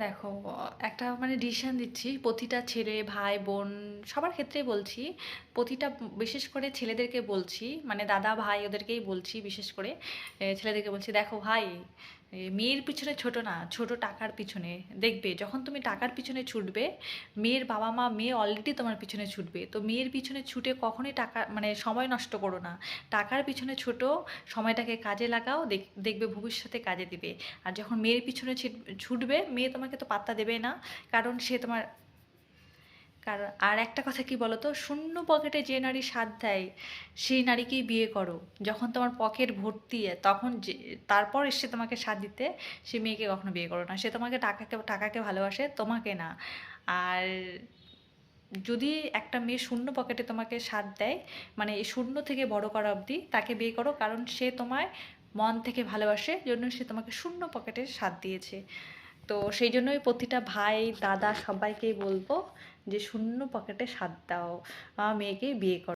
দেখো, একটা মানে ডিসিশন দিচ্ছি প্রতিটা ছেলে ভাই বোন সবার ক্ষেত্রেই বলছি। প্রতিটা বিশেষ করে ছেলেদেরকে বলছি, মানে দাদা ভাই ওদেরকেই বলছি বিশেষ করে। ছেলেদেরকে বলছি, দেখো ভাই, মেয়ের পিছনে ছোট না, ছোট টাকার পিছনে। দেখবে যখন তুমি টাকার পিছনে ছুটবে, মেয়ের বাবা মা, মেয়ে অলরেডি তোমার পিছনে ছুটবে, তো মেয়ের পিছনে ছুটে কখনোই টাকা মানে সময় নষ্ট করো না। টাকার পিছনে ছোটো, সময়টাকে কাজে লাগাও, দেখবে ভবিষ্যতে কাজে দিবে। আর যখন মেয়ের পিছনে ছুটবে, মেয়ে তোমাকে তো পাত্তা দেবে না, কারণ সে তোমার। কারণ আর একটা কথা কি বলো তো, শূন্য পকেটে যে নারী সাথ দেয় সেই নারীকেই বিয়ে করো। যখন তোমার পকেট ভর্তি তখন যে, তারপর এসে তোমাকে সাথ দিতে, সে মেয়েকে কখনো বিয়ে করো না। সে তোমাকে টাকাকে ভালোবাসে, তোমাকে না। আর যদি একটা মেয়ে শূন্য পকেটে তোমাকে সাথ দেয়, মানে এই শূন্য থেকে বড় করা অবধি, তাকে বিয়ে করো, কারণ সে তোমায় মন থেকে ভালোবাসে, জন্য সে তোমাকে শূন্য পকেটে সাথ দিয়েছে। তো সেই জন্যই প্রতিটা ভাই দাদা সবাইকেই বলবো যে শূন্য পকেটে সাথ দাও, মেয়েকে বিয়ে করো।